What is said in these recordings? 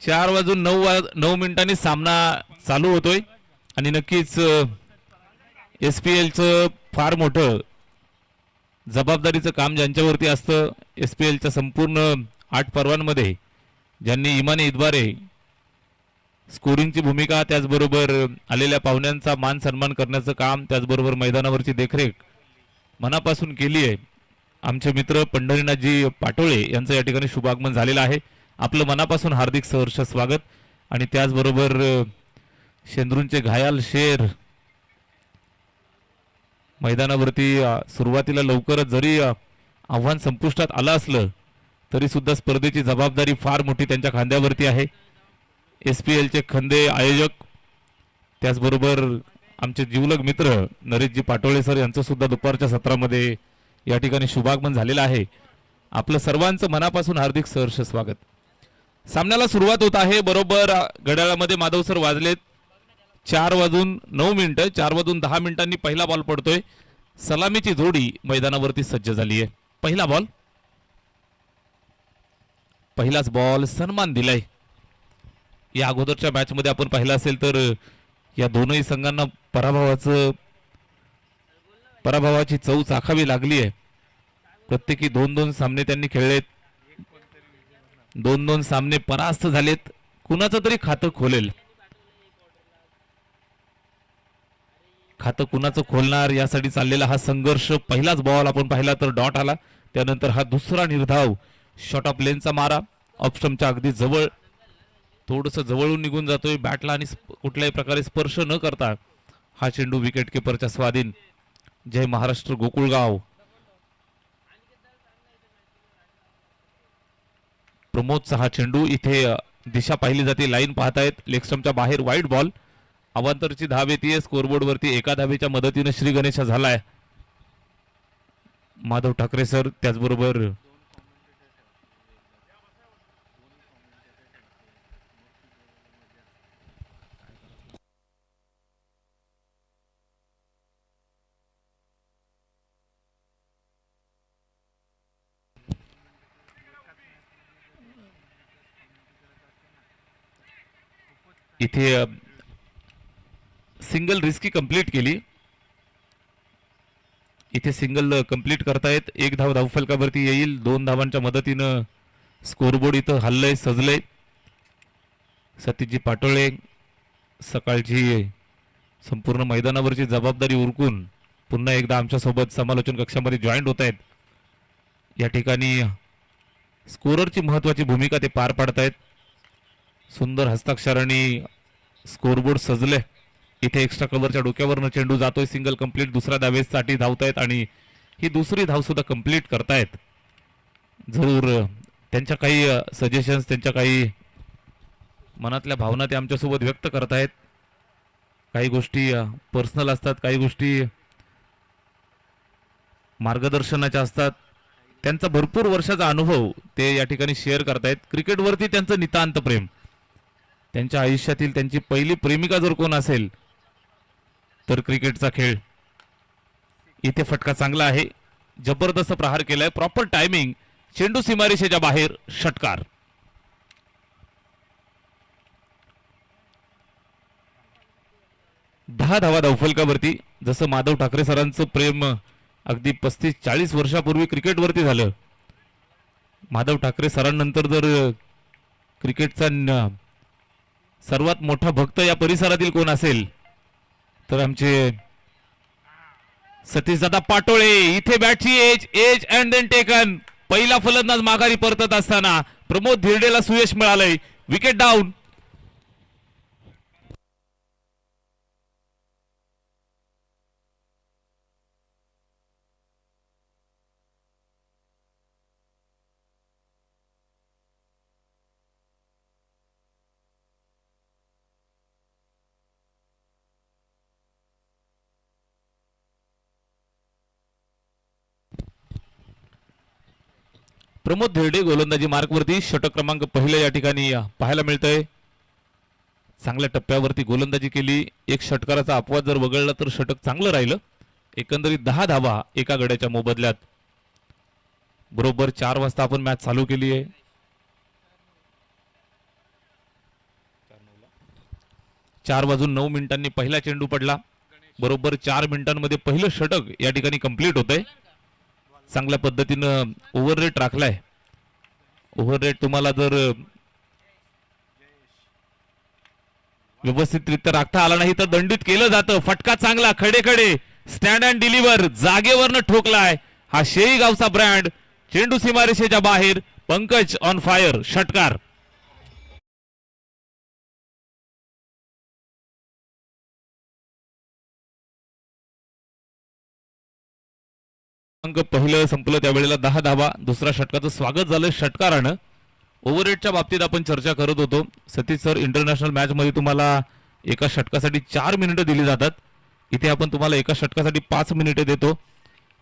4:09 सामना चालू होतोय आणि नक्कीच SPLचं फार मोठं जबाबदारीचं काम ज्यांच्यावरती असतं, SPLच्या संपूर्ण 8 पर्वांमध्ये ज्यांनी इमाने इतबारे स्कोरिंगची भूमिका, त्याचबरोबर आलेल्या पाहुण्यांचा मान सन्मान करण्याचं काम, त्याचबरोबर मैदानावरची देखरेख मनापासून केली आहे. आमचे मित्र पंढरीनाथजी पाटोळे यांचं या ठिकाणी शुभागमन झालेलं आहे. आपलं मनापासून हार्दिक सहर्ष स्वागत. आणि त्याचबरोबर शेंद्रूंचे घायाल शेर मैदानावरती सुरुवातीला लवकरच जरी आव्हान संपुष्टात आलं असलं तरी सुद्धा स्पर्धेची जबाबदारी फार मोठी त्यांच्या खांद्यावरती आहे. SPLचे खंदे आयोजक त्याचबरोबर आमचे जीवलग मित्र नरेशजी पाटोळे सर यांचं सुद्धा दुपारच्या सत्रामध्ये या ठिकाणी शुभागमन झालेलं आहे. आपलं सर्वांचं मनापासून हार्दिक सहर्ष स्वागत. सामन्याला सुरुवात होत आहे. बरोबर घड्याळामध्ये माधव सर वाजलेत 4:09. 4:10 पहिला बॉल पडतोय. सलामीची जोडी मैदानावरती सज्ज झाली आहे. पहिला बॉल, पहिलाच बॉल सन्मान दिलाय. या अगोदरच्या मॅच मध्ये आपण पाहिलं असेल तर या दोनही संघांना पराभवाची चव चाखावी लागली आहे. प्रत्येकी 2-2 सामने त्यांनी खेळलेत. 2-2 सामने परास्त झालेत. कुणाचं तरी खातं खोलेल, खातं कुणाचं खोलणार यासाठी चाललेला हा संघर्ष. पहिलाच बॉल आपण पाहिला तर डॉट आला. त्यानंतर हा दुसरा निर्धाव शॉट ऑफ लेनचा मारा, ऑफस्टंपच्या अगदी जवळ, थोडंसं जवळून निघून जातोय बॅटला आणि कुठल्याही प्रकारे स्पर्श न करता हा चेंडू विकेट किपरच्या स्वाधीन. जय महाराष्ट्र गोकुळगाव. प्रमोदचा हा चेंडू, इथे दिशा पाहिली जाते, लाईन पाहतायत. लेग स्टंपच्या बाहेर वाईड बॉल. अवांतरची धाव येते. स्कोरबोर्ड वरती एका धावेच्या मदतीने श्री गणेश झालाय. माधव ठाकरे सर त्याचबरोबर इथे सिंगल रिस्की कंप्लीट केली. इथे सिंगल कंप्लीट करतायत. एक धाव धावफलकावरती येईल. 2 धावांच्या मदतीनं स्कोरबोर्ड इथं हल्लय, सजलय. सतीशजी पाटोळे सकाळची संपूर्ण मैदानावरची जबाबदारी उरकून पुन्हा एकदा आमच्या सोबत समालोचन कक्षामध्ये जॉईंट होत आहेत. या ठिकाणी स्कोररची महत्वाची भूमिका ते पार पाडतायत. सुंदर हस्ताक्षरांनी स्कोरबोर्ड सजले. इथे एक्स्ट्रा कव्हरच्या डोक्यावरनं चेंडू जातोय. Single complete. दुसऱ्या धावेसाठी धावतायत आणि ही दुसरी धाव सुद्धा कंप्लीट करतायत. जरूर त्यांच्या काही सजेशन्स, त्यांच्या काही मनातल्या भावना ते आमच्यासोबत व्यक्त करतायत. काही गोष्टी पर्सनल असतात, काही गोष्टी मार्गदर्शनाच्या असतात. त्यांचा भरपूर वर्षाचा अनुभव ते या ठिकाणी शेअर करतायत. क्रिकेटवरती त्यांचं नितांत प्रेम. त्यांच्या आयुष्यातील त्यांची पहिली प्रेमिका जर कोण असेल तर क्रिकेटचा खेळ. इथे फटका चांगला आहे. जबरदस्त प्रहार केलाय. Proper timing. चेंडू सीमारेषेच्या बाहेर. षटकार. दहा धावा धावफलकावरती. जसं माधव ठाकरे सरांचं प्रेम अगदी 35-40 वर्षापूर्वी क्रिकेटवरती झालं. माधव ठाकरे सरांनंतर जर क्रिकेटचा सर्वात मोठा भक्त या परिसरातील कोण असेल तर आमचे सतीशदादा पाटोळे. इथे बॅटची एज अँड देन टेकन. पहिला फलंदाज माघारी परतत असताना प्रमोद धिरडेला सुयश मिळालंय. Wicket down. प्रमोद धिरडे गोलंदाजी मार्कवरती. षटक क्रमांक पहिलं या ठिकाणी पाहायला मिळतंय. चांगल्या टप्प्यावरती गोलंदाजी केली. एक षटकाराचा अपवाद जर वगळला तर षटक चांगलं राहिलं. एकंदरीत 10 धावा एका गड्याच्या मोबदल्यात. बरोबर 4 वाजता आपण मॅच चालू केली आहे. 4:09 पहिला चेंडू पडला. बरोबर 4 मिनिटांमध्ये पहिलं षटक या ठिकाणी कंप्लीट होतंय. चांगल्या पद्धतीनं ओव्हर रेट राखलाय. ओव्हर रेट तुम्हाला जर व्यवस्थितरित्या राखता आला नाही तर दंडित केलं जातं. फटका चांगला, खडे खडे स्टँड अँड डिलिव्हर जागेवरनं ठोकलाय हा शेई गावचा ब्रँड. चेंडू सीमारेषेच्या बाहेर. पंकज ऑन फायर, षटकार. पहिलं संपलं त्यावेळेला 10 धावा. दुसऱ्या षटकाचं स्वागत झालं षटकारानं. ओव्हररेटच्या बाबतीत आपण चर्चा करत होतो. सतीश सर, इंटरनॅशनल मॅच मध्ये तुम्हाला एका षटकासाठी 4 मिनिटं दिली जातात. इथे आपण तुम्हाला एका षटकासाठी 5 मिनिटे देतो.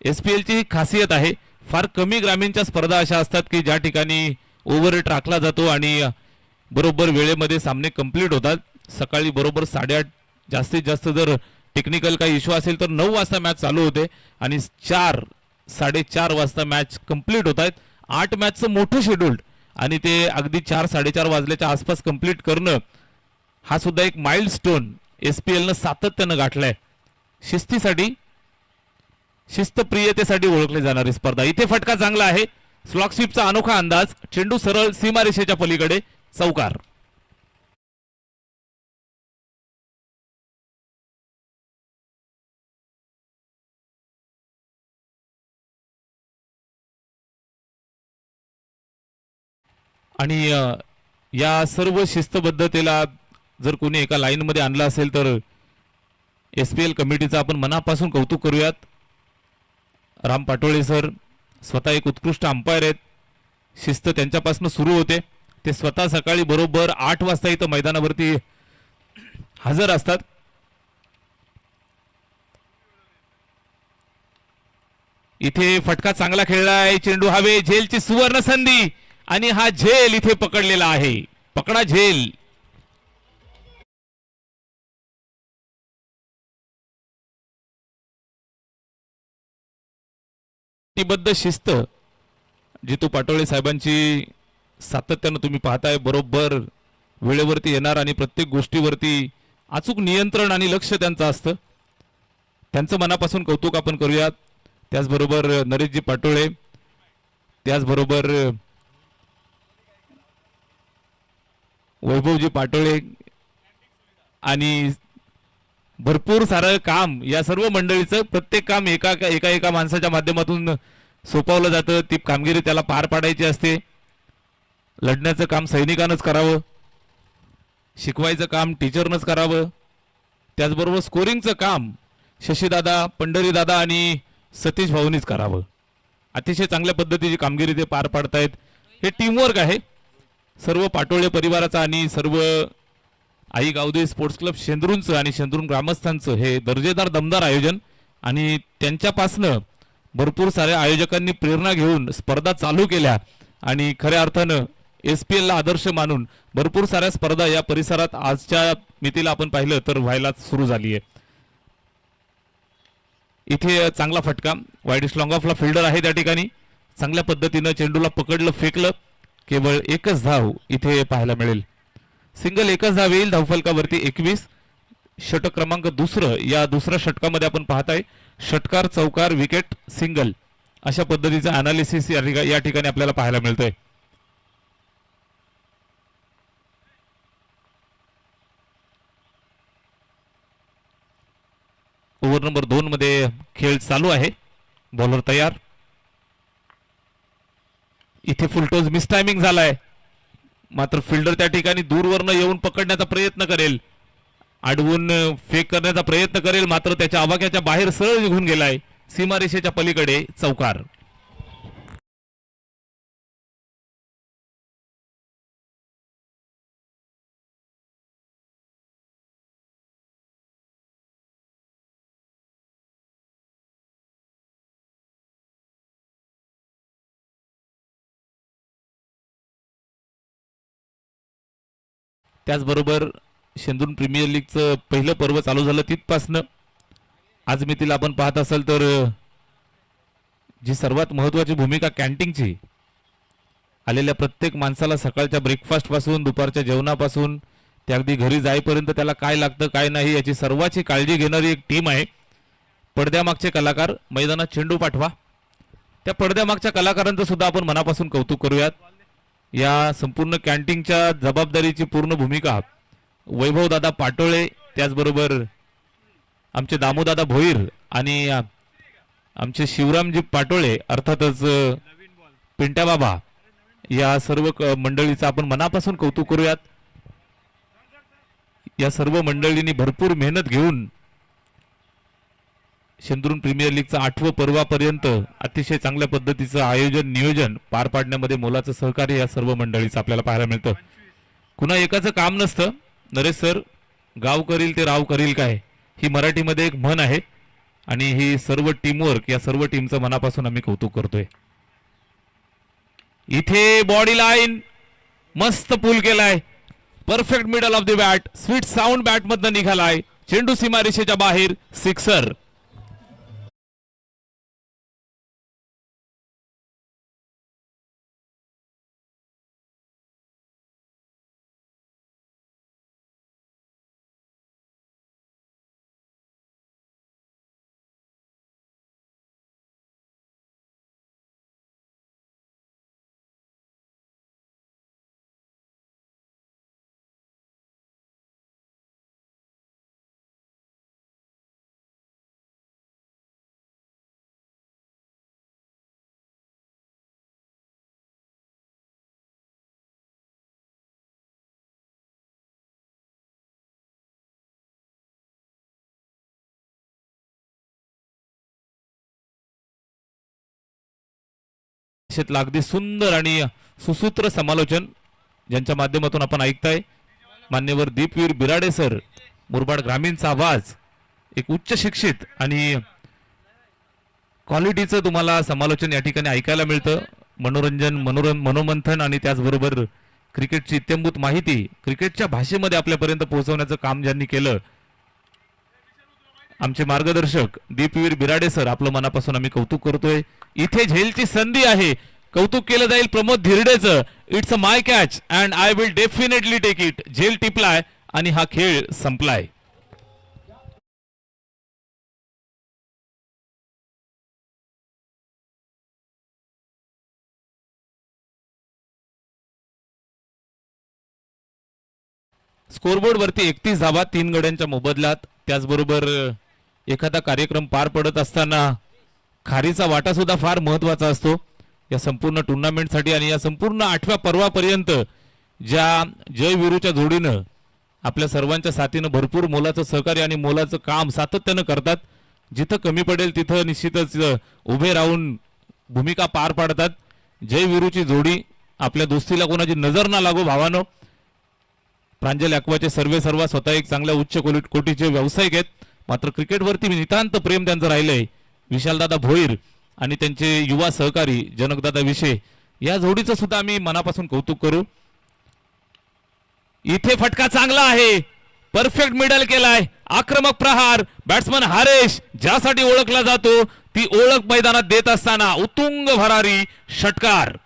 SPL ची ही खासियत आहे. फार कमी ग्रामीणच्या स्पर्धा अशा असतात की ज्या ठिकाणी ओव्हररेट राखला जातो आणि बरोबर वेळेमध्ये सामने कंप्लीट होतात. सकाळी बरोबर 8:30 जास्तीत जास्त जर टेक्निकल काही इश्यू असेल तर 9 वाजता मॅच चालू होते आणि 4-4:30 वाजता मॅच कंप्लीट होत आहेत. 8 मॅचचं मोठं शेड्यूल आणि ते अगदी 4-4:30 वाजल्याच्या आसपास कंप्लीट करणं हा सुद्धा एक माइलस्टोन SPL न सातत्यानं गाठलाय. शिस्तीसाठी, शिस्तप्रियतेसाठी ओळखली जाणारी स्पर्धा. इथे फटका चांगला आहे. स्लॉक स्वीपचा अनोखा अंदाज. चेंडू सरळ सीमारेषेच्या पलीकडे, चौकार. आणि या सर्व शिस्तबद्धतेला जर कोणी एका लाईन मध्ये आणलं असेल तर SPL कमिटीचं आपण मनापासून कौतुक करूयात. राम पाटोळे सर स्वतः एक उत्कृष्ट अंपायर आहेत. शिस्त त्यांच्यापासून सुरू होते. ते स्वतः सकाळी बरोबर 8 वाजता इथं मैदानावरती हजर असतात. इथे फटका चांगला खेळलाय. चेंडू हवे. झेलची सुवर्ण संधी आणि हा झेल इथे पकडलेला आहे. पकडा झेल. बद्ध शिस्त जितू पाटोळे साहेबांची सातत्यानं तुम्ही पाहताय. बरोबर वेळेवरती येणार आणि प्रत्येक गोष्टीवरती अचूक नियंत्रण आणि लक्ष त्यांचं असतं. त्यांचं मनापासून कौतुक आपण करूयात. त्याचबरोबर नरेशजी पाटोळे, त्याचबरोबर वैभवजी पाटोळे आणि भरपूर सारं काम या सर्व मंडळीचं. प्रत्येक काम एका माणसाच्या माध्यमातून सोपवलं जातं. ती कामगिरी त्याला पार पाडायची असते. लढण्याचं काम सैनिकानंच करावं. शिकवायचं काम टीचरनंच करावं. त्याचबरोबर स्कोरिंगचं काम शशीदादा, पंढरीदादा आणि सतीश भाऊनीच करावं. अतिशय चांगल्या पद्धतीची कामगिरी ते पार पाडतायत. हे टीमवर्क आहे सर्व पाटोळे परिवाराचा आणि सर्व आई गावदे स्पोर्ट्स क्लब शेंद्रूंचं आणि शेंद्रून ग्रामस्थांचं हे दर्जेदार दमदार आयोजन. आणि त्यांच्यापासनं भरपूर साऱ्या आयोजकांनी प्रेरणा घेऊन स्पर्धा चालू केल्या आणि खऱ्या अर्थानं SPL ला आदर्श मानून भरपूर साऱ्या स्पर्धा या परिसरात आजच्या मितीला आपण पाहिलं तर व्हायला सुरू झाली आहे. इथे चांगला फटका. वाईडिश लॉंग ऑफला फिल्डर आहे त्या ठिकाणी. चांगल्या पद्धतीनं चेंडूला पकडलं, फेकलं. केवळ एकच धाव इथे पाहायला मिळेल. सिंगल एकच धाव येईल. धावफलकावरती 21. षटक क्रमांक दुसरं. या दुसऱ्या षटकामध्ये आपण पाहताय षटकार, चौकार, विकेट, सिंगल अशा पद्धतीचं अनालिसिस या ठिकाणी आपल्याला पाहायला मिळतंय. ओव्हर नंबर 2 मध्ये खेळ चालू आहे. बॉलर तयार. इथे फुलटोज मिस टायमिंग झालाय. मात्र फिल्डर त्या ठिकाणी दूरवरनं येऊन पकडण्याचा प्रयत्न करेल, अडवून फेक करण्याचा प्रयत्न करेल. मात्र त्याच्या आवाक्याच्या बाहेर सरळ निघून गेलाय सीमारेषेच्या पलीकडे, चौकार. त्याचबरोबर शेंदूर प्रीमियर लीगचं पहिलं पर्व चालू झालं तिथपासनं आज मी तिला आपण पाहत असाल तर जी सर्वात महत्त्वाची भूमिका कॅन्टीनची, आलेल्या प्रत्येक माणसाला सकाळच्या ब्रेकफास्ट पासून दुपारच्या जेवणापासून ते अगदी घरी जाईपर्यंत त्याला काय लागतं काय नाही याची सर्वांची काळजी घेणारी एक टीम आहे. पडद्यामागचे कलाकार मैदानात चेंडू पाठवा. त्या पडद्यामागच्या कलाकारांचं सुद्धा आपण मनापासून कौतुक करूयात. या संपूर्ण कॅन्टीनच्या जबाबदारीची पूर्ण भूमिका वैभवदादा पाटोळे, त्याचबरोबर आमचे दामोदादा भोईर आणि आमचे शिवरामजी पाटोळे अर्थातच पिंट्या बाबा, या सर्व मंडळीचं आपण मनापासून कौतुक करूयात. या सर्व मंडळींनी भरपूर मेहनत घेऊन शेंदूर प्रीमियर लीगचं 8वं पर्वापर्यंत अतिशय चांगल्या पद्धतीचं आयोजन नियोजन पार पाडण्यामध्ये मोलाचं सहकार्य या सर्व मंडळीचं आपल्याला पाहायला मिळतं. कुणा एकाचं काम नसतं. नरेश सर, गाव करील ते राव करील काय, ही मराठीमध्ये एक म्हण आहे आणि ही सर्व टीमवर्क, या सर्व टीमचं मनापासून आम्ही कौतुक करतोय. इथे बॉडी लाईन मस्त पूल केलाय. Perfect middle of the bat, sweet sound bat मधनं निघालाय. चेंडू सीमारेषेच्या बाहेर, सिक्सर. अगदी सुंदर आणि सुसूत्र समालोचन ज्यांच्या माध्यमातून आपण ऐकताय, मान्यवर दीपवीर बिराडे सर, मुरबाड ग्रामीणचा आवाज. एक उच्च शिक्षित आणि क्वालिटीचं तुम्हाला समालोचन या ठिकाणी ऐकायला मिळतं. मनोरंजन, मनोमंथन आणि त्याचबरोबर क्रिकेटची इत्यंभूत माहिती क्रिकेटच्या भाषेमध्ये आपल्यापर्यंत पोहोचवण्याचं काम ज्यांनी केलं, आमचे मार्गदर्शक दीपवीर बिराडे सर, आपलं मनापासून आम्ही कौतुक करतोय. इथे झेलची संधी आहे, कौतुक केलं जाईल प्रमोद धिरडेचं. It's a my catch and I will definitely take it. झेल टिपलाय आणि हा खेळ संपलाय. स्कोरबोर्ड वरती 31 धावा 3 गड्यांच्या मोबदल्यात. त्याचबरोबर एखादा कार्यक्रम पार पडत असताना खारीचा वाटा सुद्धा फार महत्वाचा असतो या संपूर्ण टुर्नामेंटसाठी. आणि या संपूर्ण 8व्या पर्वापर्यंत ज्या जयवीरूच्या जोडीनं आपल्या सर्वांच्या साथीनं भरपूर मोलाचं सहकार्य आणि मोलाचं काम सातत्यानं करतात. जिथं कमी पडेल तिथं निश्चितच उभे राहून भूमिका पार पाडतात. जयवीरूची जोडी, आपल्या दोस्तीला कोणाची नजर ना लागो भावानो. प्रांजल ॲक्वाचे सर्व स्वतः एक चांगल्या उच्च कोटीचे व्यावसायिक आहेत, मात्र क्रिकेटवरती नितांत प्रेम त्यांचं राहिलंय. विशालदादा भोईर आणि त्यांचे युवा सहकारी जनकदादा विशे, या जोडीचं सुद्धा आम्ही मनापासून कौतुक करू. इथे फटका चांगला आहे, परफेक्ट मिडल केलाय. आक्रमक प्रहार, बॅट्समन हरेश ज्यासाठी ओळखला जातो ती ओळख मैदानात देत असताना उत्तुंग भरारी षटकार.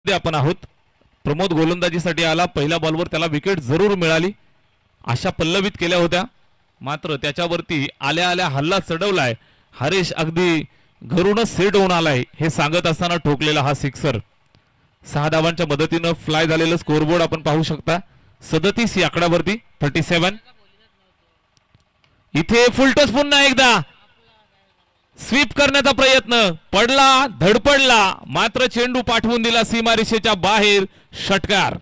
आपण आहोत. प्रमोद गोलंदाजीसाठी आला. पहिल्या बॉलवर त्याला विकेट जरूर मिळाली, आशा पल्लवित केल्या होत्या, मात्र त्याच्यावरती आल्या आल्या हल्ला चढवलाय. हरेश अगदी घरूनच सेट होऊन आलाय हे सांगत असताना ठोकलेला हा सिक्सर. 6 धावांच्या मदतीनं फ्लाय झालेलं स्कोरबोर्ड आपण पाहू शकता. 37 या आकड्यावरती 37. इथे फुलटॉस पुन्हा एकदा स्वीप करण्याचा प्रयत्न, पडला, धडपडला, मात्र चेंडू पाठवून दिला सीमारेषेच्या बाहेर. षटकार.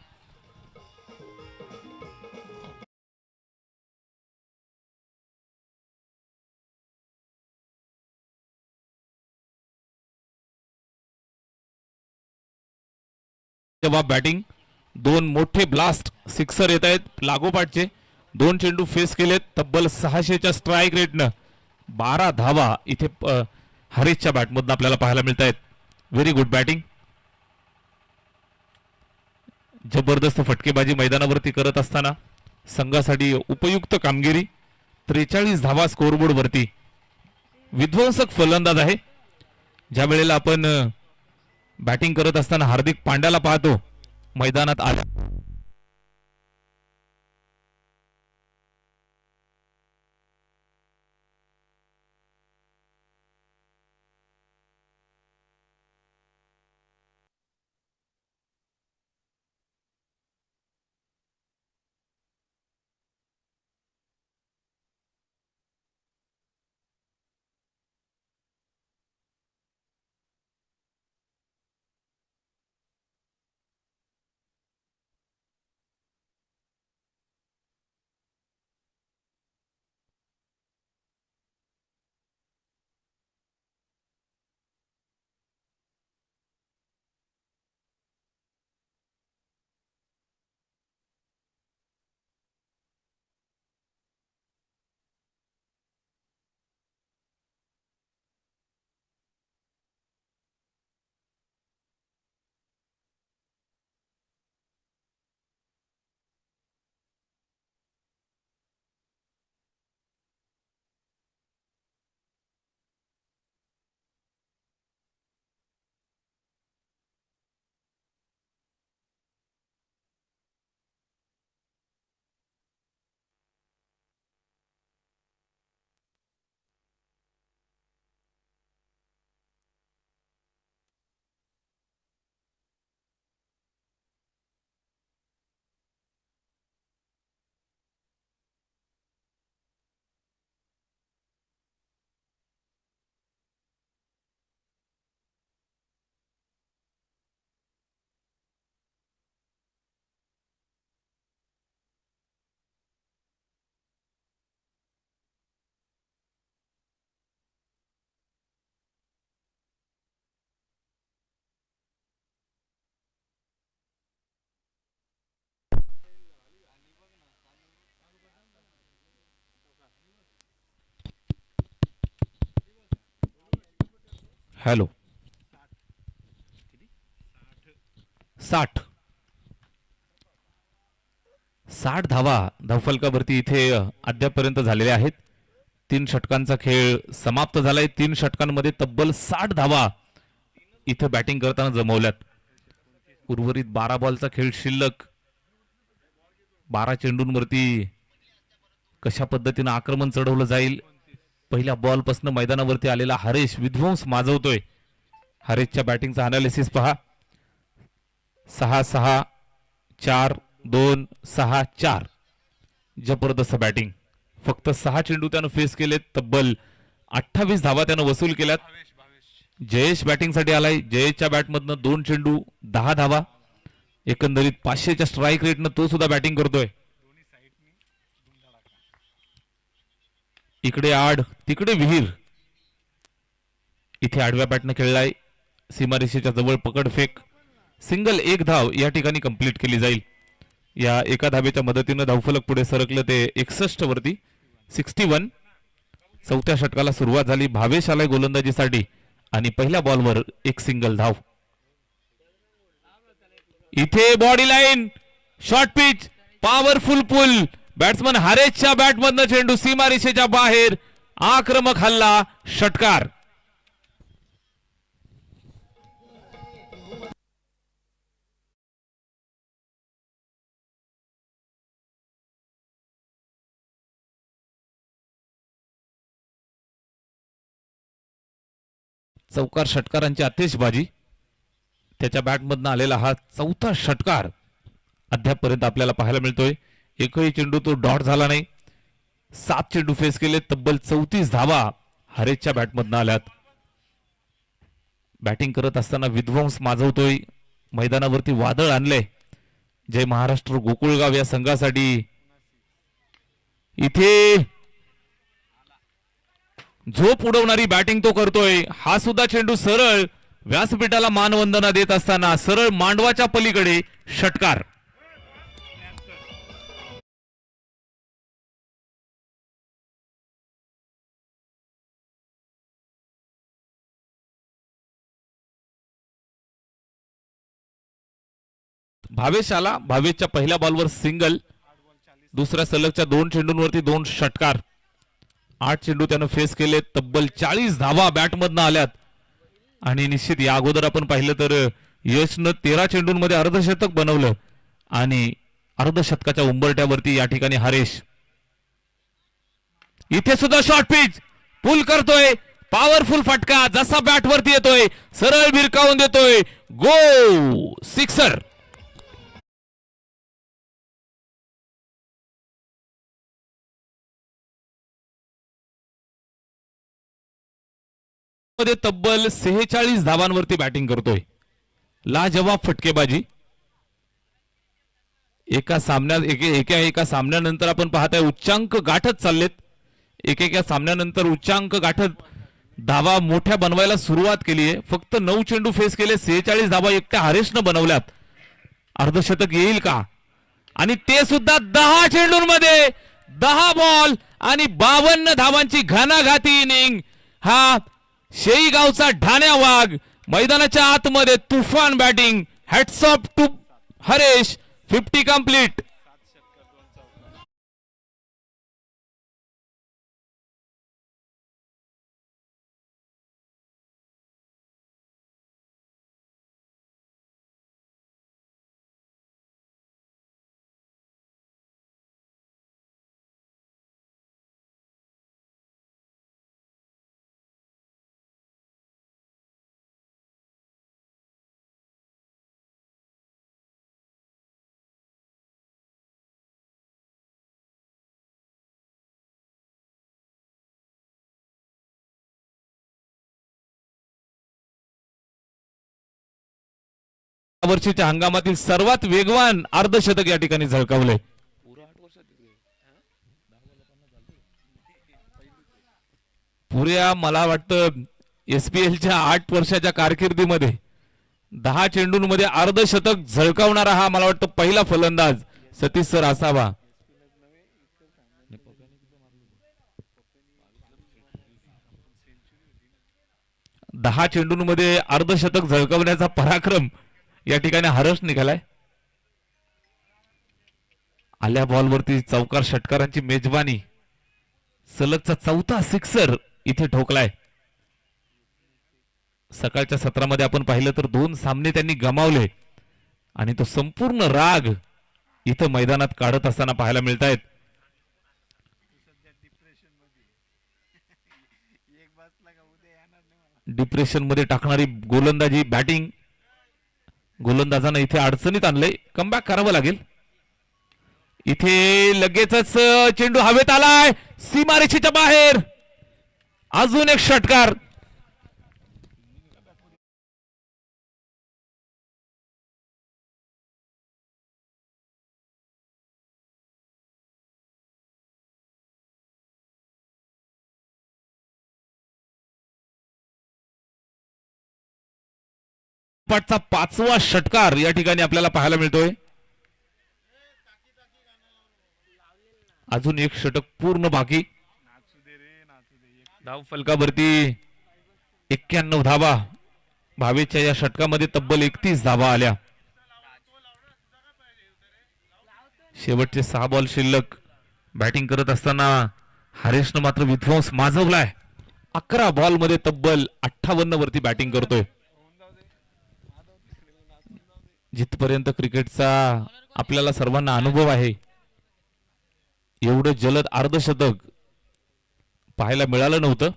बॅटिंग, 2 मोठे ब्लास्ट सिक्सर येत आहेत लागोपाठचे. 2 चेंडू फेस केलेत. तब्बल 600च्या स्ट्राईक रेटनं 12 धावा इथे हरीशच्या बॅटमधून आपल्याला पाहायला मिळत आहेत. Very good batting. जबरदस्त फटकेबाजी मैदानावरती करत असताना संघासाठी उपयुक्त कामगिरी. 43 धावा स्कोरबोर्ड वरती. विध्वंसक फलंदाज आहे. ज्या वेळेला आपण बॅटिंग करत असताना हार्दिक पांड्याला पाहतो मैदानात आला. हॅलो. 60 धावा धावफलकावरती इथे अद्यापर्यंत झालेल्या आहेत. 3 षटकांचा खेळ समाप्त झालाय. 3 षटकांमध्ये तब्बल 60 धावा इथे बॅटिंग करताना जमवल्यात. उर्वरित 12 बॉलचा खेळ शिल्लक. 12 चेंडूंवरती कशा पद्धतीने आक्रमण चढवलं जाईल. पहिल्या बॉलपासून मैदानावरती आलेला हरेश विध्वंस माजवतोय. हरेशच्या बॅटिंगचा अनालिसिस पहा. 6-6 4-2-6-4 जबरदस्त बॅटिंग. फक्त 6 चेंडू त्यानं फेस केलेत. तब्बल 28 धावा त्यानं वसूल केल्यात. जयेश बॅटिंगसाठी आलाय. जयेशच्या बॅटमधनं 2 चेंडू 10 धावा. एकंदरीत 500च्या स्ट्राईक रेटनं तो सुद्धा बॅटिंग करतोय. इकडे आड तिकडे विहीर. इथे आडव्या बॅटनं खेळलाय. सीमारेषेच्या जवळ पकड फेक. सिंगल 1 धाव या ठिकाणी कंप्लीट केली जाईल. या एका धावेच्या मदतीनं धावफलक पुढे सरकलं ते 61 वरती. 61. चौथ्या षटकाला सुरुवात झाली. भावेश आलाय गोलंदाजीसाठी आणि पहिल्या बॉलवर एक सिंगल धाव. इथे body line short pitch powerful pull. Batsman हरेशच्या बॅटमधनं चेंडू सीमारेषेच्या बाहेर. आक्रमक हल्ला षटकार. चौकार षटकारांची आतिषबाजी. त्याच्या बॅटमधनं आलेला हा चौथा षटकार अद्यापर्यंत आपल्याला पाहायला मिळतोय. एकही चेंडू तो डॉट झाला नाही. 7 चेंडू फेस केले. तब्बल 34 धावा हरेशच्या बॅटमधनं आल्यात. बॅटिंग करत असताना विध्वंस माजवतोय. मैदानावरती वादळ आणले. जय महाराष्ट्र गोकुळगाव या संघासाठी इथे झोप उडवणारी बॅटिंग तो करतोय. हा सुद्धा चेंडू सरळ व्यासपीठाला मानवंदना देत असताना सरळ मांडवाच्या पलीकडे षटकार. भावेश आला. भावेशच्या पहिल्या बॉलवर सिंगल. दुसऱ्या सलगच्या 2 चेंडूंवरती 2 षटकार. 8 चेंडू त्यानं फेस केले. तब्बल 40 धावा बॅटमधनं आल्यात. आणि निश्चित या अगोदर आपण पाहिलं तर यशनं 13 चेंडूंमध्ये अर्धशतक बनवलं आणि अर्धशतकाच्या उंबरट्यावरती या ठिकाणी हरेश. इथे सुद्धा शॉर्ट पिच पुल करतोय. पॉवरफुल फटका जसा बॅट वरती येतोय सरळ भिरकावून देतोय. गो सिक्सर. मध्ये तब्बल 46 धावांवरती बॅटिंग करतोय. लाजवाब फटकेबाजी. एका सामन्यानंतर आपण पाहताय उच्चांक गाठत चाललेत. एकेका सामन्यानंतर उच्चांक गाठत धावा मोठ्या बनवायला सुरुवात केली आहे. फक्त 9 चेंडू फेस केले. 46 धावा एकट्या हरेशनं बनवल्यात. अर्धशतक येईल का? आणि ते सुद्धा 10 चेंडूंमध्ये 10 बॉल आणि 52 धावांची घानाघाती इनिंग. हा शेईगावचा ढाण्या वाघ मैदानाच्या आतमध्ये तुफान batting. Hats off to Haresh. 50 complete. वर्षीच्या हंगामातील सर्वात वेगवान अर्धशतक या ठिकाणी झळकावले. पुऱ्या मला वाटतं SPLच्या 8 वर्षाच्या कारकिर्दीमध्ये 10 चेंडूंमध्ये अर्धशतक झळकावणारा हा मला वाटतं पहिला फलंदाज सतीश सर असावा. दहा चेंडूंमध्ये अर्धशतक झळकावण्याचा पराक्रम या ठिकाणी हरश निघालाय. आल्या बॉलवरती चौकार षटकारांची मेजबानी. सलगचा 4था सिक्सर इथे ठोकलाय. सकाळच्या सत्रामध्ये आपण पाहिलं तर 2 सामने त्यांनी गमावले आणि तो संपूर्ण राग इथं मैदानात काढत असताना पाहायला मिळत आहेत. डिप्रेशन मध्ये टाकणारी गोलंदाजी बॅटिंग. गोलंदाजांना इथे अडचणीत आणलंय. कमबॅक करावं लागेल. इथे लगेचच चेंडू हवेत आलाय. सीमारेषेच्या बाहेर. अजून एक षटकार. पाठचा 5वा षटकार या ठिकाणी आपल्याला पाहायला मिळतोय. अजून एक षटक पूर्ण बाकी. धाव फलकावरती 91 धावा. भावेच्या या षटकामध्ये तब्बल 31 धावा आल्या. शेवटचे 6 बॉल शिल्लक. बॅटिंग करत असताना हरेशनं मात्र विध्वंस माजवलाय. 11 बॉल मध्ये तब्बल 58 वरती बॅटिंग करतोय. जिथपर्यंत क्रिकेटचा आपल्याला सर्वांना अनुभव आहे एवढं जलद अर्धशतक पाहायला मिळालं नव्हतं.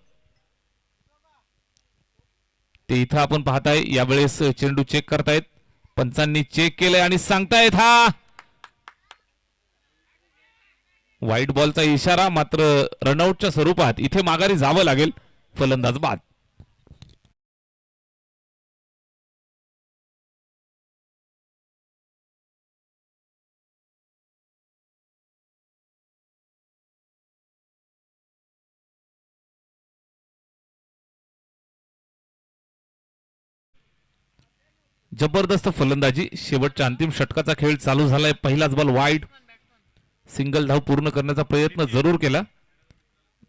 ते इथं आपण पाहताय. यावेळेस चेंडू चेक करतायत. पंचांनी चेक केलंय आणि सांगतायत हा व्हाईट बॉलचा इशारा. मात्र रनआउटच्या स्वरूपात इथे माघारी जावं लागेल. फलंदाज बाद. जबरदस्त फलंदाजी. शेवटच्या अंतिम षटकाचा खेळ चालू झालाय. पहिलाच बॉल वाईड. सिंगल धाव पूर्ण करण्याचा प्रयत्न जरूर केला.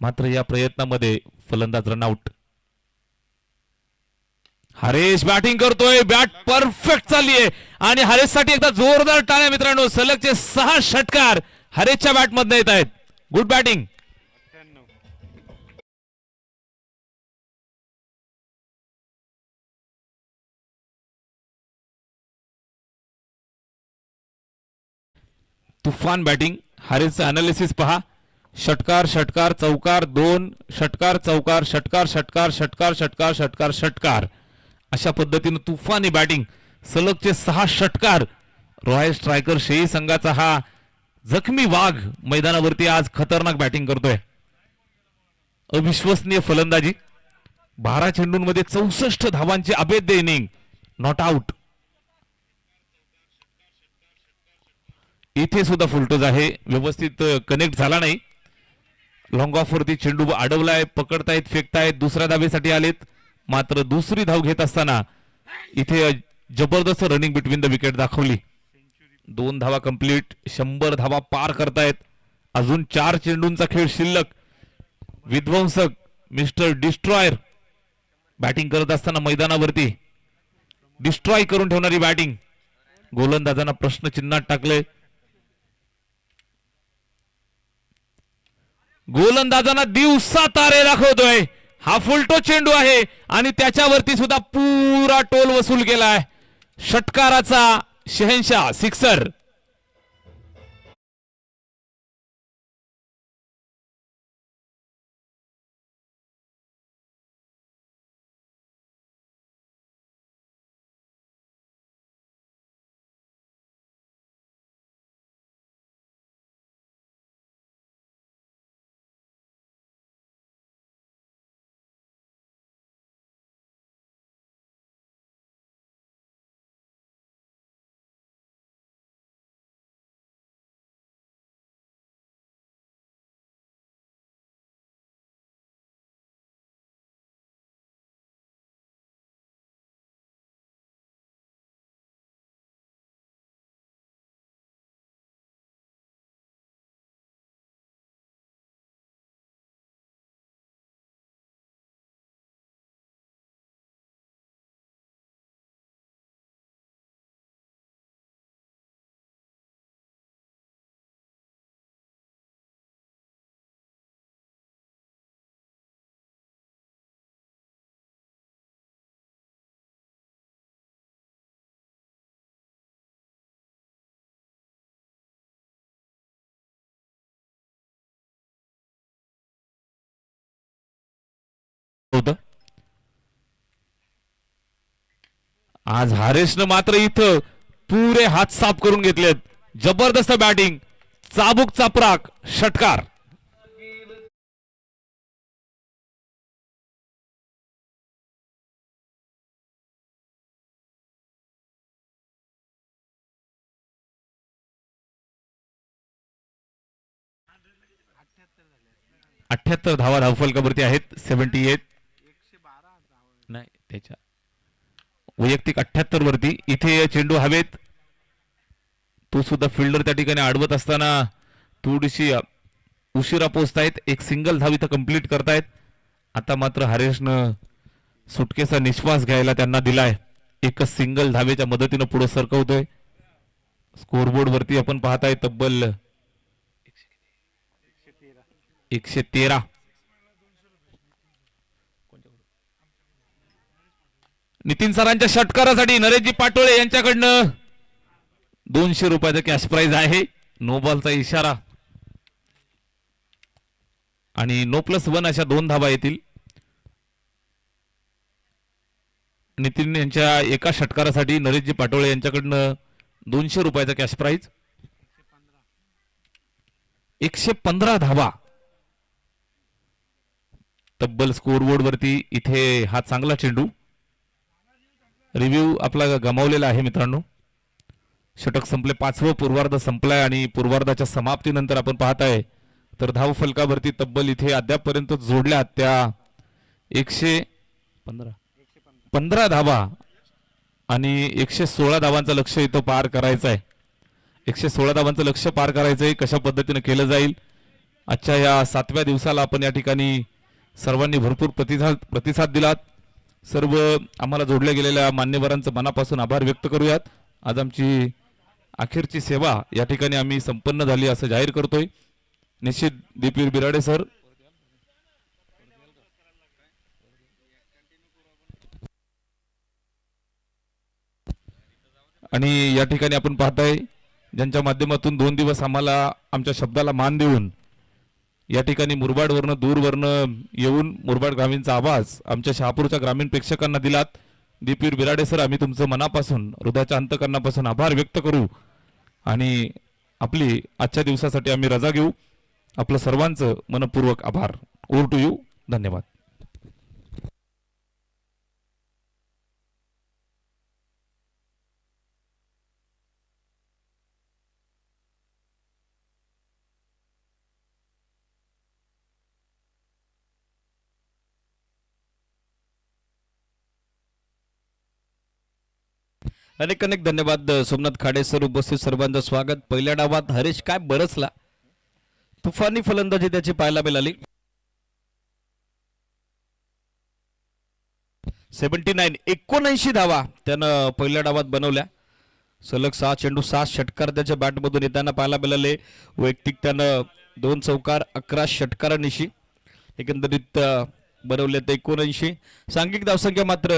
मात्र या प्रयत्नामध्ये फलंदाज रनआउट. हरेश बॅटिंग करतोय. बॅट परफेक्ट चालली आहे आणि हरेशसाठी एकदा जोरदार टाळ्या मित्रांनो. सलगचे 6 षटकार हरेशच्या बॅटमधनं येत आहेत. Good batting. तुफान बॅटिंग. हरेशचं अनालिसिस पहा. षटकार षटकार चौकार 2 षटकार चौकार षटकार षटकार षटकार षटकार षटकार षटकार अशा पद्धतीनं तुफानी बॅटिंग. सलगचे 6 षटकार. रॉयल स्ट्रायकर शेही संघाचा हा जखमी वाघ मैदानावरती आज खतरनाक बॅटिंग करतोय. अविश्वसनीय फलंदाजी. 12 चेंडूंमध्ये 64 धावांची अभेद्य इनिंग. Not out. इथे सुद्धा फुलटोज आहे. व्यवस्थित कनेक्ट झाला नाही. लॉंग ऑफ वरती चेंडू अडवलाय. पकडतायत फेकतायत. दुसऱ्या धावेसाठी आलेत. मात्र दुसरी धाव घेत असताना इथे जबरदस्त रनिंग बिटवीन द विकेट दाखवली. 2 धावा कंप्लीट. 100 धावा पार करतायत. अजून 4 चेंडूंचा खेळ शिल्लक. विध्वंसक मिस्टर डिस्ट्रॉयर बॅटिंग करत असताना मैदानावरती डिस्ट्रॉय करून ठेवणारी बॅटिंग. गोलंदाजांना प्रश्नचिन्हात टाकले. गोलंदाजांना दिवसा तारे दाखवतोय. हा फुलटो चेंडू आहे आणि त्याच्यावरती सुद्धा पुरा टोल वसूल केलाय. षटकाराचा शहनशाह सिक्सर. आज हरेशनं मात्र इथं पुरे हात साफ करून घेतलेत. जबरदस्त बॅटिंग. चाबूक चापराक षटकार. अठ्ठ्याहत्तर धावा धावफलकावरती आहेत. 78 नाही त्याच्या वैयक्तिक 78 वरती. इथे चेंडू हवेत. तो सुद्धा फिल्डर त्या ठिकाणी अडवत असताना थोडीशी उशिरा पोहोचतायत. एक सिंगल धाव इथं कंप्लीट करतायत. आता मात्र हरेशनं सुटकेचा निश्वास घ्यायला त्यांना दिलाय. एकच सिंगल धावेच्या मदतीनं पुढे सरकवतोय. स्कोरबोर्ड वरती आपण पाहताय तब्बल 113. नितीन सरांच्या षटकारासाठी नरेशजी पाटोळे यांच्याकडनं 200 रुपयाचं कॅश प्राइज आहे. नो बॉलचा इशारा आणि नो +1 अशा 2 धावा येतील. नितीन यांच्या एका षटकारासाठी नरेशजी पाटोळे यांच्याकडनं 200 रुपयाचा कॅश प्राइज. 115 धावा तब्बल स्कोरबोर्ड वरती. इथे हा चांगला चेंडू. रिव्ह्यू आपला गमावलेला आहे मित्रांनो. षटक संपले. 5वं पूर्वार्ध संपलाय आणि पूर्वार्धाच्या समाप्तीनंतर आपण पाहताय तर धाव फलकावरती तब्बल इथे अद्यापपर्यंत जोडल्या त्या 115 धावा आणि 116 धावांचं लक्ष्य इथं पार करायचं आहे. 116 धावांचं लक्ष्य पार करायचंय. कशा पद्धतीने केलं जाईल. आजच्या या 7व्या दिवसाला आपण या ठिकाणी सर्वांनी भरपूर प्रतिसाद दिलात. सर्व आम्हाला जोडल्या गेलेल्या मान्यवरांचं मनापासून आभार व्यक्त करूयात. आज आमची अखेरची सेवा या ठिकाणी आम्ही संपन्न झाली असं जाहीर करतोय. निश्चित दीपवीर बिराडे सर. आणि या ठिकाणी आपण पाहताय ज्यांच्या माध्यमातून 2 दिवस आम्हाला आमच्या शब्दाला मान देऊन या ठिकाणी मुरबाडवरनं दूरवरनं येऊन मुरबाड ग्रामीणचा आवाज आमच्या शहापूरच्या ग्रामीण प्रेक्षकांना दिलात. दीपवीर बिराडे सर, आम्ही तुमचं मनापासून हृदयाच्या अंतकरणापासून आभार व्यक्त करू आणि आपली आजच्या दिवसासाठी आम्ही रजा घेऊ. आपलं सर्वांचं मनपूर्वक आभार. Over to you. धन्यवाद. अनेक अनेक धन्यवाद सोमनाथ खाडे सर. उपस्थित सर्वांचं स्वागत. पहिल्या डावात हरीश काय बरसला, तुफानी फलंदाजी त्याची पाहायला मिळाली. 79 धावा त्यानं पहिल्या डावात बनवल्या. सलग 6 चेंडू 6 षटकार त्याच्या बॅटमधून येताना पाहायला मिळाले. वैयक्तिक त्यानं 2 चौकार 11 षटकारांनिशी एकंदरीत बनवले 79. सांघिक धावसंख्या मात्र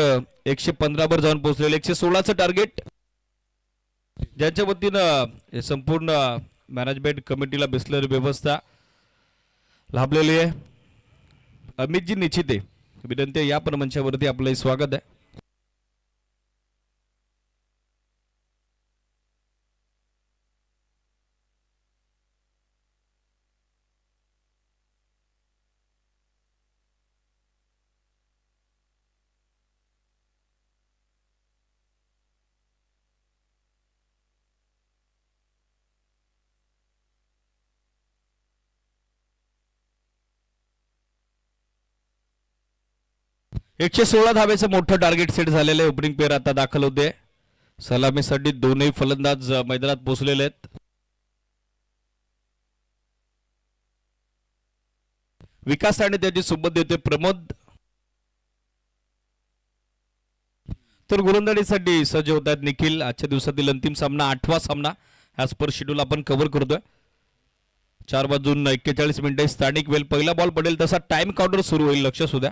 115 वर जाऊन पोहोचलेले. 116चं टार्गेट ज्यांच्या वतीनं संपूर्ण मॅनेजमेंट कमिटीला बिस्लरी व्यवस्था लाभलेली आहे. अमितजी निश्चिते विनंती आहे, या पण मंचावरती आपलं स्वागत आहे. एकशे 16 धावेचं मोठं टार्गेट सेट झालेलं आहे. ओपनिंग पेअर आता दाखल होते. सलामीसाठी दोनही फलंदाज मैदानात पोहोचलेले आहेत. विकास आणि त्याची सोबत देते प्रमोद. तर गोलंदाजीसाठी सज्ज होत आहेत निखिल. आजच्या दिवसातील अंतिम सामना 8वा सामना ॲज पर शेड्यूल आपण कव्हर करतोय. 4:41 स्थानिक वेळ. पहिला बॉल पडेल तसा टाइम काउंटर सुरू होईल, लक्ष असू द्या.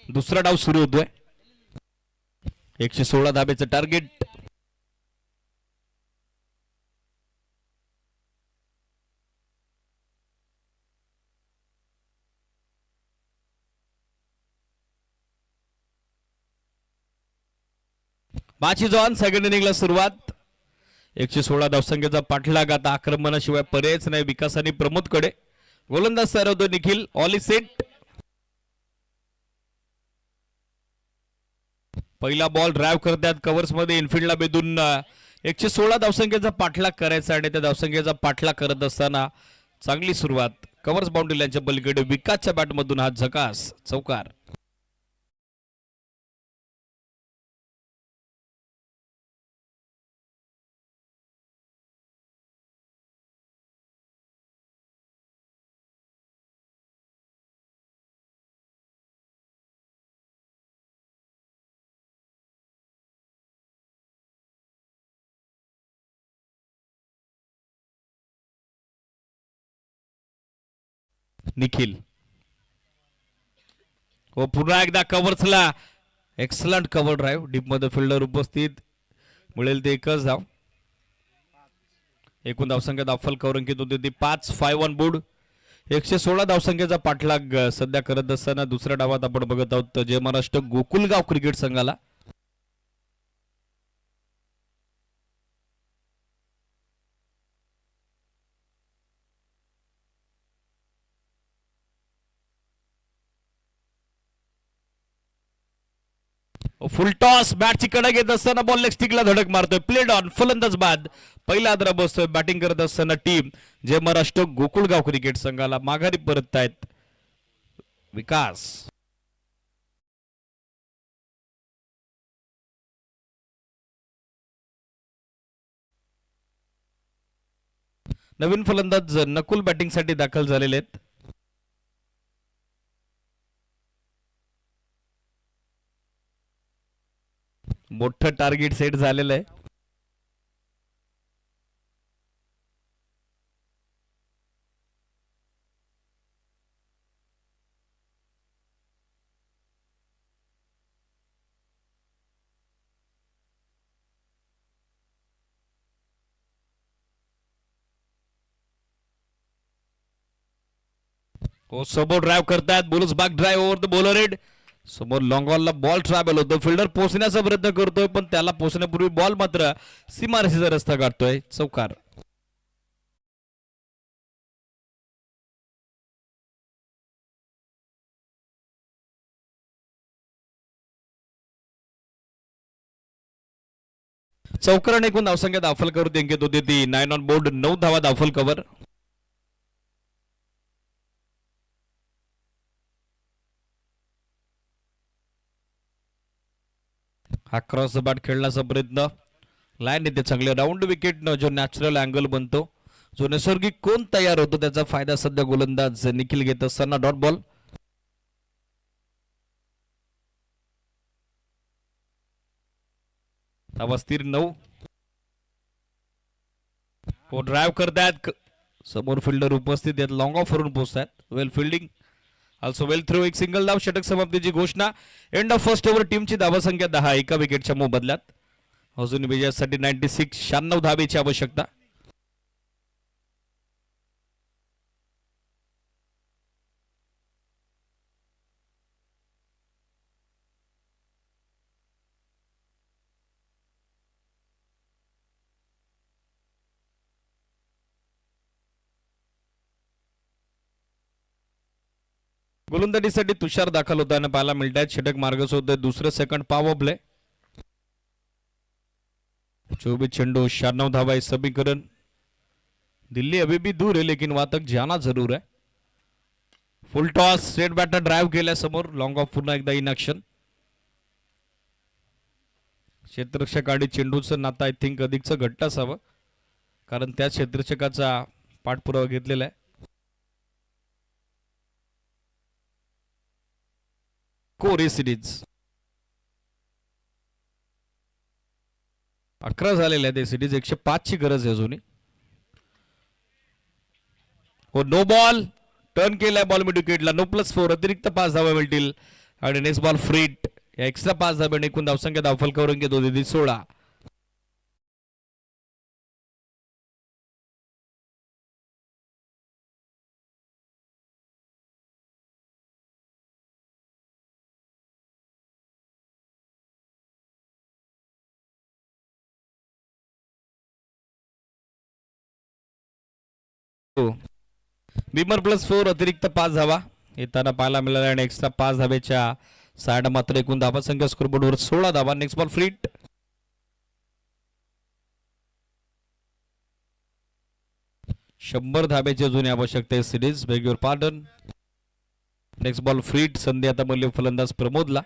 दुसरा डाव सुरू होतोय. 116 धाब्याचं टार्गेट. बाची जॉन सेकंड इनिंगला सुरुवात. 116 धावसंख्येचा पाठलाग. आता आक्रमणाशिवाय पर्यायच नाही विकास आणि प्रमोदकडे. गोलंदाज तयार होतो निखिल. All is set. पहिला बॉल ड्राईव्ह करतात कव्हर्स मध्ये इनफिल्डला बेदून. 116 धावसंख्येचा पाठलाग करायचा आणि त्या धावसंख्येचा पाठलाग करत असताना चांगली सुरुवात. कव्हर्स बाउंड्री लाईनच्या पलीकडे विकासच्या बॅटमधून हा झकास चौकार. निखिल व पुन्हा एकदा कव्हर्सला. Excellent cover drive. डीप मध्ये फिल्डर उपस्थित. मिळेल ते एकच धाव. एकूण धावसंख्या दाखल कवरंकित होती ती 5. 5 ऑन बोर्ड. 116 धावसंख्येचा पाठलाग सध्या करत असताना दुसऱ्या डावात आपण बघत आहोत जय महाराष्ट्र गोकुलगाव क्रिकेट संघाला. फुल टॉस बॅटची कडक येत असताना बॉल लेग स्टिकला धडक मारतोय. प्लेड ऑन फलंदाज बाद. पहिला आदरा बसतोय. बॅटिंग करत असताना टीम जे महाराष्ट्र गोकुळगाव क्रिकेट संघाला माघारी परततायत विकास. नवीन फलंदाज नकुल बॅटिंगसाठी दाखल झालेले आहेत. मोठं टार्गेट सेट झालेलं आहे. हो समोर ड्राईव्ह करतायत. बुल्स बाग drive over the bowler head. समोर लॉंग ऑनला बॉल ट्रॅव्हल होतो. फिल्डर पोहोचण्याचा प्रयत्न करतोय पण त्याला पोहोचण्यापूर्वी बॉल मात्र सीमारेषेचा रस्ता काढतोय. चौकार. चौकाराने एकूण धावसंख्या दाखल करून अंकित होती ती 9 ऑन बोर्ड. 9 धावा दाखल कव्हर. हा क्रॉस बाट खेळण्याचा प्रयत्न. लाईन येते चांगले राऊंड विकेट न जो नॅचरल अँगल बनतो, जो नैसर्गिक कोन तयार होतो त्याचा फायदा सध्या गोलंदाज निखिल घेत असताना डॉट बॉल. स्थिर 9. हो ड्राईव्ह करतायत. समोर फिल्डर उपस्थित आहेत. लॉंग ऑफ वरून पोहोचतात. वेल फिल्डिंग ऑल्सो वेल थ्रो. एक सिंगल धाव. षटक समाप्तीची घोषणा. End of first over. टीमची धावसंख्या 10. एका विकेटच्या मोबदल्यात. अजून विजयासाठी 96 धावेची आवश्यकता. गोलंदाजीसाठी तुषार दाखल होताना पाहायला मिळत आहेत. षटक मार्गच होते. दुसरं सेकंड पॉवर प्ले. 24 चेंडू 96 धावा है समीकरण. दिल्ली अभी भी दूर है लेकिन वहां तक जाना जरूर है. Full toss. Straight batter drive केल्या समोर. लॉंग ऑफ पुन्हा एकदा इन ऍक्शन. क्षेत्ररक्षक आणि चेंडूचं नातं आय थिंक अधिकच घट्ट असावं, कारण त्या क्षेत्ररक्षकाचा पाठपुरावा घेतलेला आहे. कोरी सिरीज 11 झालेल्या आहेत. सिरीज 105 ची गरज आहे अजूनही. हो नो बॉल. टर्न केलाय बॉल मिड विकेटला. नो +4. अतिरिक्त 5 धावा मिळतील आणि नेक्स्ट बॉल फ्रीट. या एक्स्ट्रा 5 धाब्याने एकूण धावसंख्या दाखल करून घेतो 16. बीमर +4. अतिरिक्त 5 धावा येताना पाहायला मिळाल्या आणि एक्स्ट्रा 5 धाब्याच्या साइड मात्र एकूण धावा संख्या स्कोरबोर्डवर 16 धावा. Next ball free hit. शंभर धाब्याची अजून आवश्यकता आहे series. Beg your pardon. Next ball free hit. संधी आता मल्ल फलंदाज प्रमोदला.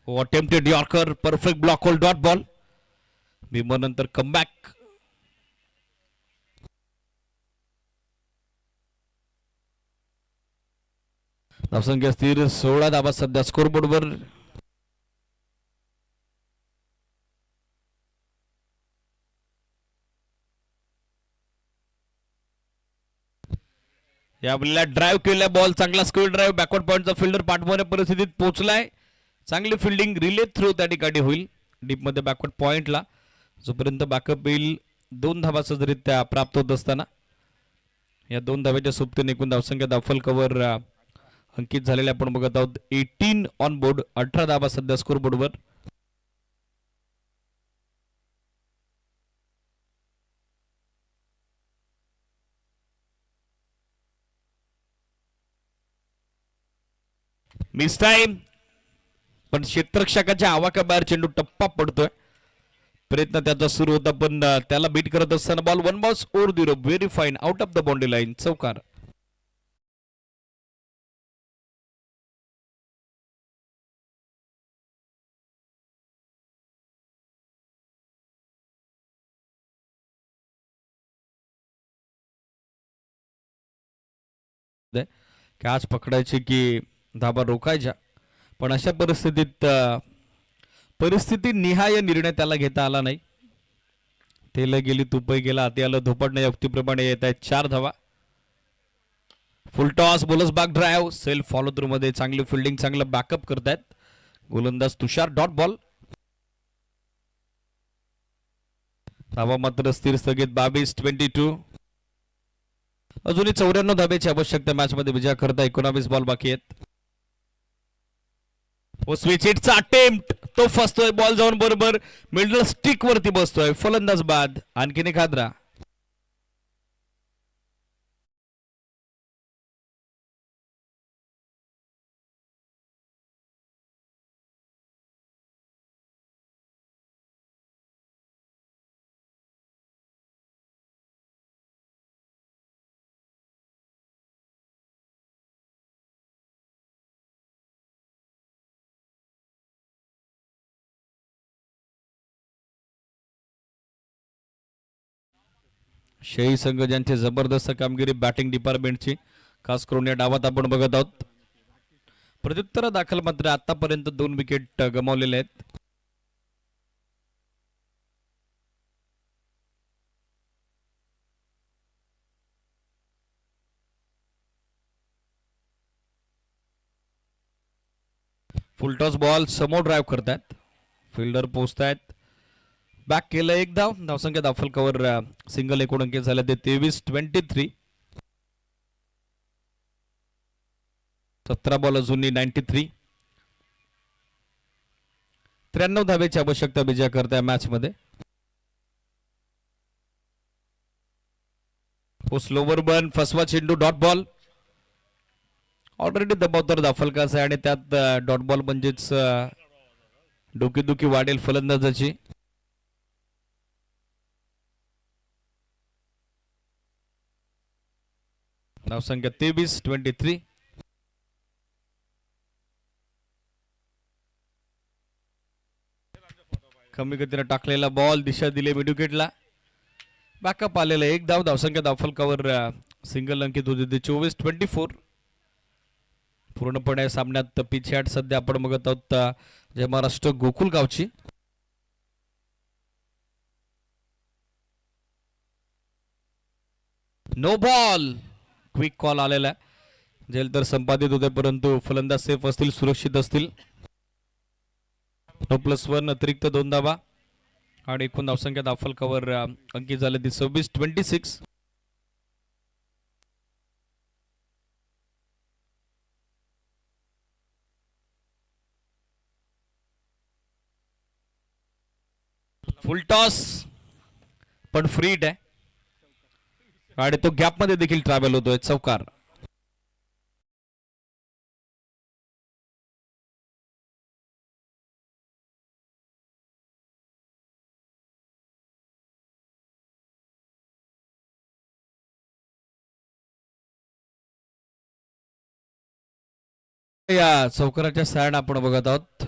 हो attempted yorker. Perfect block hole. Dot ball. Beamer नंतर कमबॅक. धावसंख्या स्थिर 16 धावा सध्या स्कोरबोर्डवर. या बॉलला ड्राईव्ह केल्या. बॉल चांगला स्क्वेअर ड्राईव्ह. बॅकवर्ड पॉइंटचा फिल्डर पाठवण्या परिस्थितीत पोहोचलाय. चांगली फिल्डिंग. रिले थ्रो त्या ठिकाणी होईल डीप मध्ये बॅकवर्ड पॉइंटला. जोपर्यंत बॅकअप येईल 2 धावा सहजरित्या प्राप्त होत असताना या 2 धाव्याच्या सोबतीने एकूण धावसंख्या दाखल कव्हर अंकित झालेले आपण बघत आहोत. 18 ऑन बोर्ड. 18 धावा सध्या स्कोरबोर्डवर. मिस टाइम, पण क्षेत्ररक्षकाच्या आवाक्याबाहेर चेंडू टप्पा पडतोय. प्रयत्न त्याचा सुरू होता पण त्याला बीट करत असताना ball one balls over the rope. Very fine, out of the boundary line, चौकार. कॅच पकडायची की धाबा रोखायच्या, पण अशा परिस्थितीत परिस्थिती निहाय निर्णय त्याला घेता आला नाही. तेल गेली तुपही गेला, हाती आलं धोपटण्या युक्तीप्रमाणे येत आहेत 4 धावा. फुल टॉस, बोलस back drive, self follow through मध्ये चांगली फिल्डिंग, चांगलं बॅकअप करतायत गोलंदाज तुषार. Dot ball. धावा मात्र स्थिर स्थगित 22-22. अजूनही 94 धाब्याची आवश्यकता मॅच मध्ये विजय करता. 19 बॉल बाकी आहेत. स्विच हिटचा अटेम्प्ट, तो फसतोय. बॉल जाऊन बरोबर मिडल स्टिक वरती बसतोय. फलंदाज बाद. आणखीन एक हादरा. शेही संघ ज्यांची जबरदस्त कामगिरी बॅटिंग डिपार्टमेंटची, खास करून या डावात आपण बघत आहोत. प्रत्युत्तर दाखल मात्र आतापर्यंत 2 विकेट गमावलेले आहेत. फुलटॉस बॉल समोर ड्राईव्ह करतायत, फिल्डर पोहोचतायत. बॅक केलं, 1 धाव. धावसंख्या धावफलकावर सिंगल 1 अंकी झाले ते 23-23. 17 बॉल अजूनही 93. 93 धावेची आवश्यकता विजय करताय मॅच मध्ये. स्लोवर बर्न, फसवा चेंडू, डॉट बॉल. ऑलरेडी दबाव तर धावफलकाचा आहे आणि त्यात डॉट बॉल म्हणजेच डोकेदुखी वाढेल फलंदाजाची. धावसंख्या 23-23. कमी गतीने टाकलेला बॉल, दिशा दिली मिड विकेटला. बॅकअप आलेला 1 धाव. धावसंख्या धावफलकावर सिंगल अंकित होती ते 24-24. पूर्णपणे सामन्यात पिछाट सध्या आपण बघत आहोत जय महाराष्ट्र गोकुल गावची. No ball. क्विक कॉल आलेला आहे. जेल तर संपादित होते परंतु फलंदाज सेफ असतील, सुरक्षित असतील. 9+1 अतिरिक्त 2 धावा आणि एकूण धावसंख्या धावफलकावर अंकित झाले ती 26-26. फुल टॉस पण फ्री हिट आहे आणि तो गॅप मध्ये देखील ट्रॅव्हल होतोय. चौकार. या चौकाराच्या साइड आपण बघत आहोत.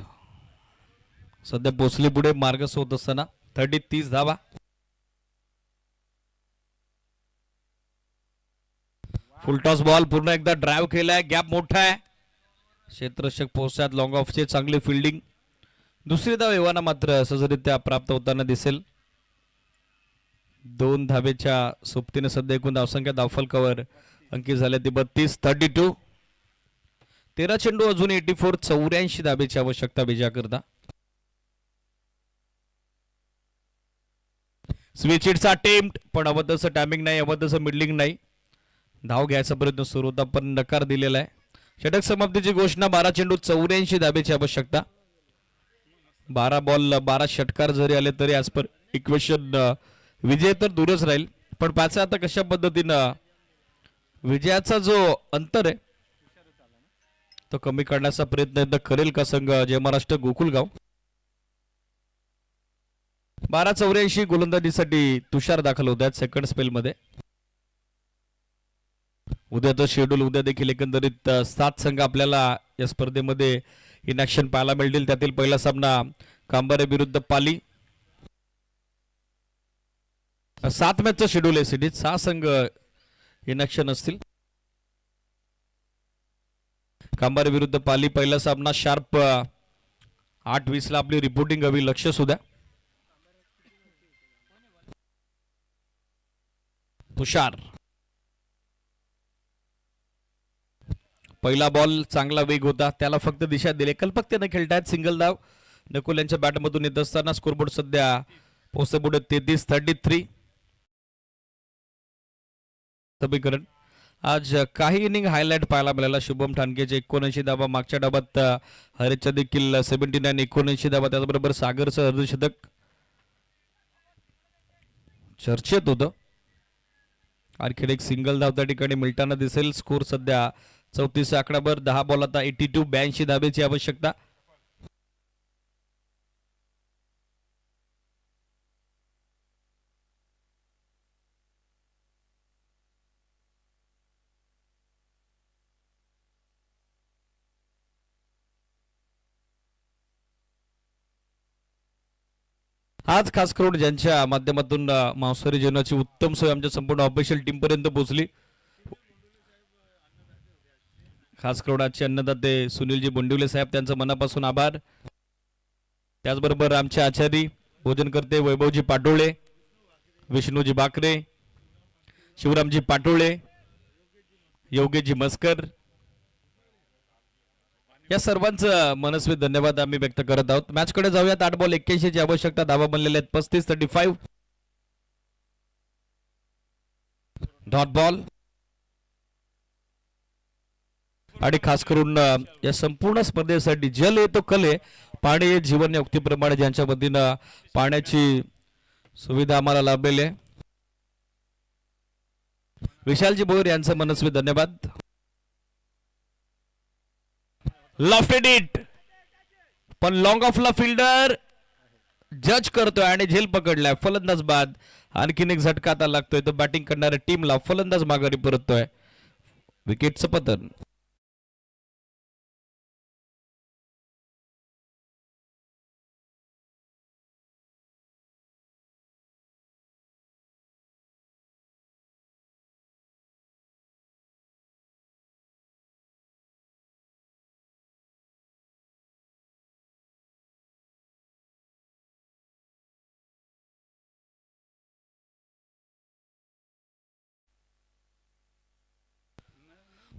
सध्या भोसले पुढे मार्ग होत असताना 30 धावा. फुलटॉस बॉल पुन्हा एकदा ड्राईव्ह केलाय, गॅप मोठा आहे. क्षेत्ररक्षक पोहोचतात. लॉंग ऑफचे चांगली फिल्डिंग. दुसरी धाव एव्हाना मात्र सहजरित्या प्राप्त होताना दिसेल. 2 धावेच्या सोबतीने सध्या एकूण धावसंख्या धावफलकावर अंकित झाले ती 32-32. 13 चेंडू अजून 84. 84 धावेची आवश्यकता विजया करता. स्विच हिटचा अटेम्प्ट पण हवं तसं टायमिंग नाही, हवं तसं मिडलिंग नाही. धाव घ्यायचा प्रयत्न सुरू होता पण नकार दिलेला आहे. षटक समाप्तीची घोषणा. 12 चेंडू 84 धावेची आवश्यकता. 12 बॉल 12 षटकार जरी आले तरी ॲज पर इक्वेशन विजय तर दूरच राहील. पण पाच आता कशा पद्धतीनं विजयाचा जो अंतर आहे तो कमी करण्याचा प्रयत्न एकदा करेल का संघ जय महाराष्ट्र गोकुलगाव. 12:84 गोलंदाजीसाठी तुषार दाखल होत आहेत सेकंड स्पेल मध्ये. उद्याचं शेड्यूल उद्या देखील एकंदरीत 7 संघ आपल्याला या स्पर्धेमध्ये इन ऍक्शन पाहायला मिळतील. त्यातील पहिला सामना कांबारे विरुद्ध पाली. 7 मॅचचं शेड्यूल आहे सिटीत. 6 संघ इन ऍक्शन असतील. कांबारे विरुद्ध पाली पहिला सामना शार्प 8:20 ला आपली रिपोर्टिंग हवी. लक्ष सुद्धा तुषार. पहिला बॉल चांगला वेग होता, त्याला फक्त दिशा दिली. कल्पकतेने खेळतायत. सिंगल धाव नकुल यांच्या बॅटमधून येत असताना स्कोरबोर्ड सध्या पोहोचते पुढे 33-33. समीकरण आज काही इनिंग हायलाइट पाहायला मिळाला. शुभम ठाणकेचे 79 धावा, मागच्या डावात हरेच्या देखील 79 धावा, त्याचबरोबर सागरचं अर्धशतक चर्चेत होतं. आणखी एक सिंगल धाव त्या ठिकाणी मिळताना दिसेल. स्कोर सध्या 34 आकडावर. 10 बॉल आता 82 धावेची आवश्यकता. आज खास करून ज्यांच्या माध्यमातून मांसाहारी जेवणाची उत्तम सोय आमच्या संपूर्ण ऑफिशियल टीम पर्यंत पोहोचली, खास करून आजचे अन्नदाते सुनीलजी बोंडिवले साहेब, त्यांचं मनापासून आभार. त्याचबरोबर आमचे आचारी भोजनकर्ते वैभवजी पाटोळे, विष्णूजी बाकरे, शिवरामजी पाटोळे, योगेशजी मस्कर, या सर्वांचं मनस्वी धन्यवाद आम्ही व्यक्त करत आहोत. मॅच कडे जाऊयात. 8 बॉल 81 ची आवश्यकता. धावा बनलेल्या आहेत 35-35. Dot ball. आणि खास करून या संपूर्ण स्पर्धेसाठी जल येतो कले, पाणी हे जीवन या उक्तीप्रमाणे ज्यांच्या वतीनं पाण्याची सुविधा आम्हाला लाभलेली आहे, विशालजी बोर यांचं मनस्वी धन्यवाद. लॉफ्टेड इट, पण लॉंग ऑफला फिल्डर जज करतोय आणि झेल पकडलाय. फलंदाज बाद. आणखीन एक झटका आता लागतोय. तो बॅटिंग करणाऱ्या टीमला फलंदाज माघारी परततोय. विकेटचं पतन.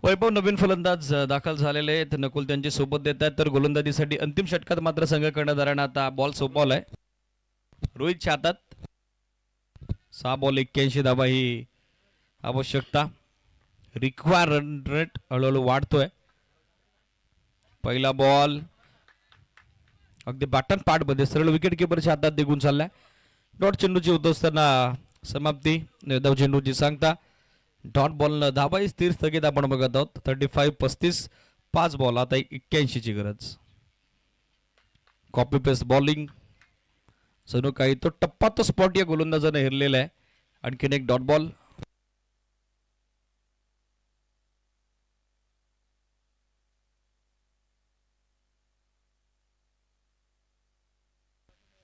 वैभव नवीन फलंदाज दाखल झालेले आहेत. नकुल त्यांची सोबत देत आहेत. तर गोलंदाजीसाठी अंतिम षटकात मात्र संघ कर्णधारांना आता बॉल सोपवलाय. रोहितच्या हातात 6 बॉल 81 धावा ही आवश्यकता. रिक्वायर रन रेट हळूहळू वाढतोय. पहिला बॉल अगदी बॅटन पार्ट मध्ये सरळ विकेट किपरच्या हातात निघून चाललाय. डॉट चेंडूची होत असताना समाप्ती. निर्धाव चेंडूची सांगता. डॉट बॉल धाबाही स्थिर स्थगित आपण बघत आहोत. 35-35. 5 बॉल आता 81 ची गरज. Copy paste bowling. जणू काही तो टप्पा तो स्पॉट या गोलंदाजाने हेरलेला आहे. आणखीन एक डॉट बॉल.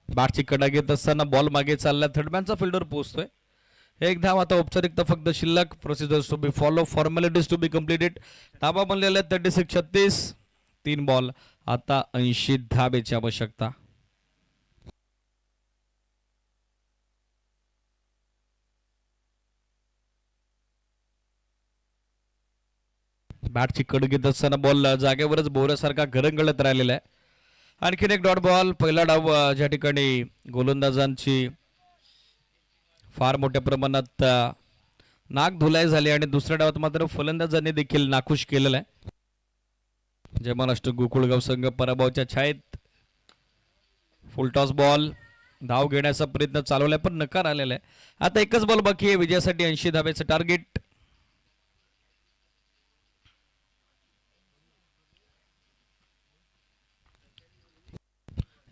बॅटची कडा घेत असताना बॉल मागे चालला. थर्डमॅनचा फिल्डर पोहोचतोय. एक धाव आता औपचारिकता फक्त शिल्लक. Procedures to be follow, formalities to be completed. धावा बनलेल्या 36-36. 3 बॉल आता 80 धावेची आवश्यकता. बॅटची कड घेत असताना बॉल जागेवरच बोऱ्यासारखा घरंगळत राहिलेला आहे. आणखीन एक डॉट बॉल. पहिला डाव ज्या ठिकाणी गोलंदाजांची फार मोठ्या प्रमाणात नाक धुलाई झाली आणि दुसऱ्या डावात मात्र फलंदाजांनी देखील नाखुश केलेला आहे. जय महाराष्ट्र गोकुळगाव संघ पराभवाच्या छायेत. Full toss ball. धाव घेण्याचा प्रयत्न चालवलाय पण नकार आलेला आहे. आता एकच बॉल बाकी आहे विजयासाठी. 80 धावेचं टार्गेट.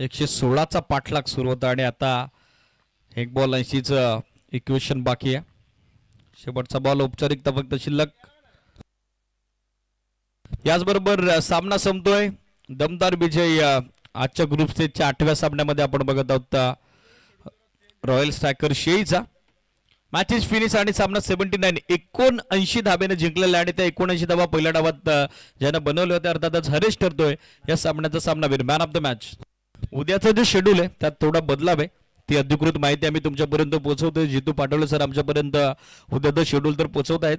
116चा पाठलाग सुरू होता आणि आता एक बॉल 80चं इक्वेशन बाकी आहे. शेवटचा बॉल औपचारिकता फक्त शिल्लक. याचबरोबर सामना संपतोय. दमदार विजय आजच्या ग्रुप स्टेजच्या 8व्या सामन्यामध्ये आपण बघत आहोत रॉयल स्ट्रायकर शेईचा. मॅच इज फिनिश आणि सामना 79 धाब्याने जिंकलेला आहे आणि त्या 79 धावा पहिल्या डावात ज्यानं बनवले होते अर्थातच हरेश ठरतोय या सामन्याचा सामनावीर, मॅन ऑफ द मॅच. उद्याचं जे शेड्यूल आहे त्यात थोडा बदलाव आहे. ती अधिकृत माहिती आम्ही तुमच्यापर्यंत पोहोचवतोय. जितू पाटोळे सर आमच्यापर्यंत उद्याचं शेड्यूल तर पोहोचवत आहेत.